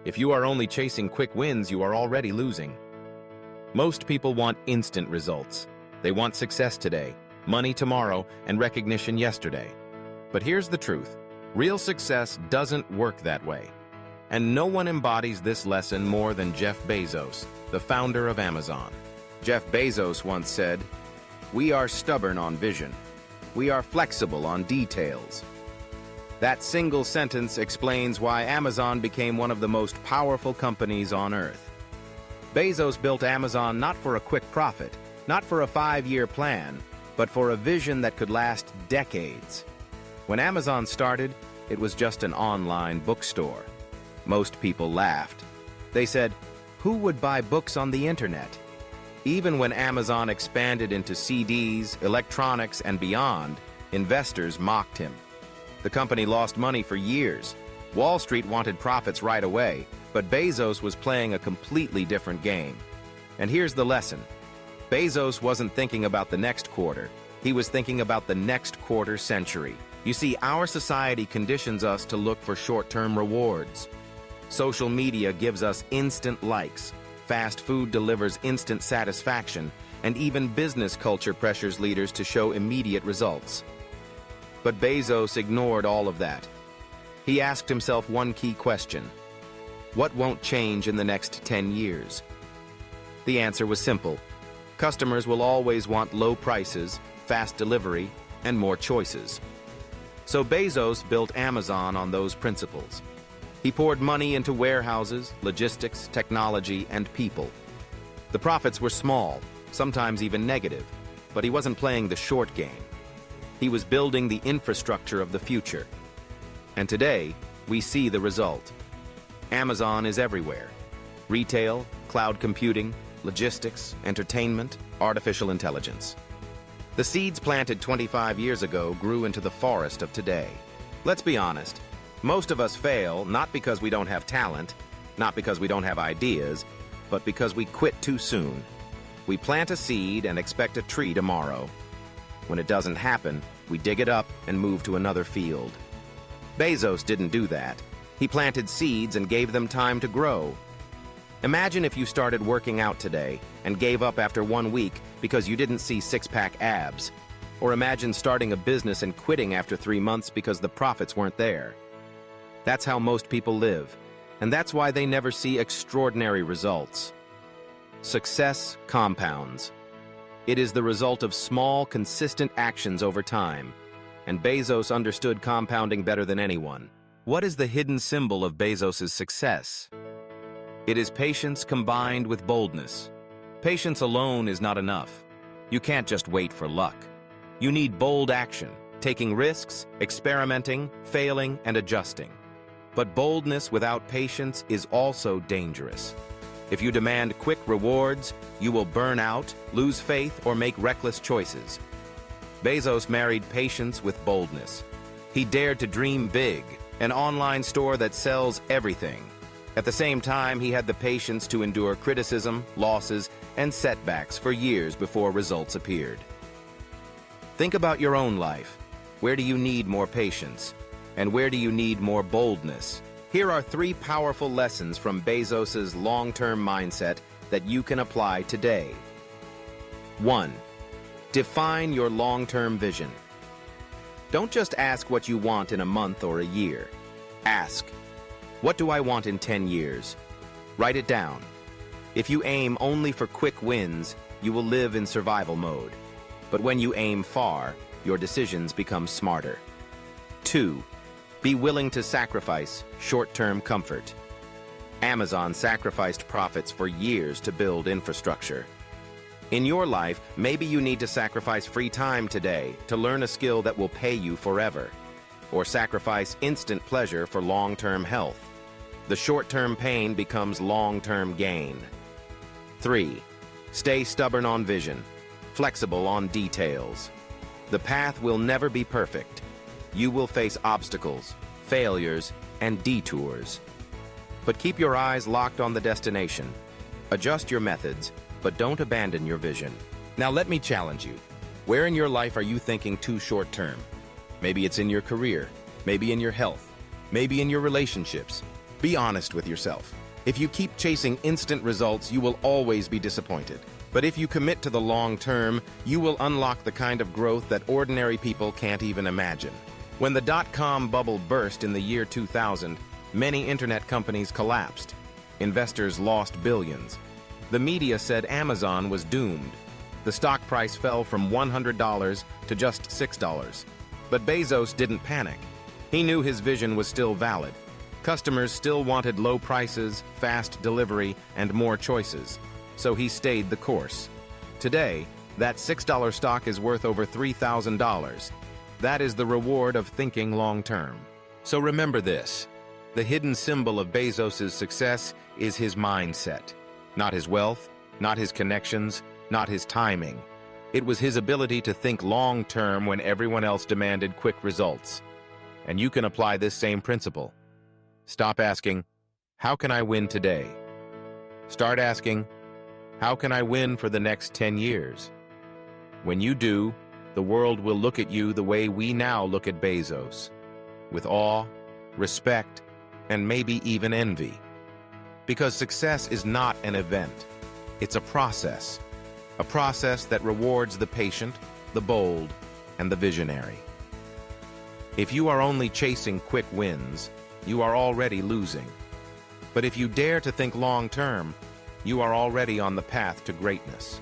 If you are only chasing quick wins, you are already losing. Most people want instant results. They want success today, money tomorrow, and recognition yesterday. But here's the truth. Real success doesn't work that way. And no one embodies this lesson more than Jeff Bezos, the founder of Amazon. Jeff Bezos once said, "We are stubborn on vision. We are flexible on details." That single sentence explains why Amazon became one of the most powerful companies on Earth. Bezos built Amazon not for a quick profit, not for a 5-year plan, but for a vision that could last decades. When Amazon started, it was just an online bookstore. Most people laughed. They said, "Who would buy books on the internet?" Even when Amazon expanded into CDs, electronics, and beyond, investors mocked him. The company lost money for years. Wall Street wanted profits right away, but Bezos was playing a completely different game. And here's the lesson. Bezos wasn't thinking about the next quarter. He was thinking about the next quarter century. You see, our society conditions us to look for short-term rewards. Social media gives us instant likes. Fast food delivers instant satisfaction, and even business culture pressures leaders to show immediate results. But Bezos ignored all of that. He asked himself one key question. What won't change in the next 10 years? The answer was simple. Customers will always want low prices, fast delivery, and more choices. So Bezos built Amazon on those principles. He poured money into warehouses, logistics, technology, and people. The profits were small, sometimes even negative, but he wasn't playing the short game. He was building the infrastructure of the future. And today, we see the result. Amazon is everywhere. Retail, cloud computing, logistics, entertainment, artificial intelligence. The seeds planted 25 years ago grew into the forest of today. Let's be honest. Most of us fail not because we don't have talent, not because we don't have ideas, but because we quit too soon. We plant a seed and expect a tree tomorrow. When it doesn't happen, we dig it up and move to another field. Bezos didn't do that. He planted seeds and gave them time to grow. Imagine if you started working out today and gave up after 1 week because you didn't see six-pack abs. Or imagine starting a business and quitting after 3 months because the profits weren't there. That's how most people live, and that's why they never see extraordinary results. Success compounds. It is the result of small, consistent actions over time, and Bezos understood compounding better than anyone. What is the hidden symbol of Bezos' success? It is patience combined with boldness. Patience alone is not enough. You can't just wait for luck. You need bold action, taking risks, experimenting, failing, and adjusting. But boldness without patience is also dangerous. If you demand quick rewards, you will burn out, lose faith, or make reckless choices. Bezos married patience with boldness. He dared to dream big, an online store that sells everything. At the same time, he had the patience to endure criticism, losses, and setbacks for years before results appeared. Think about your own life. Where do you need more patience? And where do you need more boldness? Here are 3 powerful lessons from Bezos' long-term mindset that you can apply today. 1. Define your long-term vision. Don't just ask what you want in a month or a year. Ask, what do I want in 10 years? Write it down. If you aim only for quick wins, you will live in survival mode. But when you aim far, your decisions become smarter. 2. Be willing to sacrifice short-term comfort. Amazon sacrificed profits for years to build infrastructure. In your life, maybe you need to sacrifice free time today to learn a skill that will pay you forever, or sacrifice instant pleasure for long-term health. The short-term pain becomes long-term gain. 3. Stay stubborn on vision, flexible on details. The path will never be perfect. You will face obstacles, failures, and detours. But keep your eyes locked on the destination. Adjust your methods, but don't abandon your vision. Now let me challenge you. Where in your life are you thinking too short-term? Maybe it's in your career, maybe in your health, maybe in your relationships. Be honest with yourself. If you keep chasing instant results, you will always be disappointed. But if you commit to the long term, you will unlock the kind of growth that ordinary people can't even imagine. When the dot-com bubble burst in the year 2000, many internet companies collapsed. Investors lost billions. The media said Amazon was doomed. The stock price fell from $100 to just $6. But Bezos didn't panic. He knew his vision was still valid. Customers still wanted low prices, fast delivery, and more choices. So he stayed the course. Today, that $6 stock is worth over $3,000. That is the reward of thinking long-term. So remember this. The hidden symbol of Bezos' success is his mindset. Not his wealth, not his connections, not his timing. It was his ability to think long-term when everyone else demanded quick results. And you can apply this same principle. Stop asking, how can I win today? Start asking, how can I win for the next 10 years? When you do, the world will look at you the way we now look at Bezos, with awe, respect, and maybe even envy. Because success is not an event, it's a process that rewards the patient, the bold, and the visionary. If you are only chasing quick wins, you are already losing. But if you dare to think long-term, you are already on the path to greatness.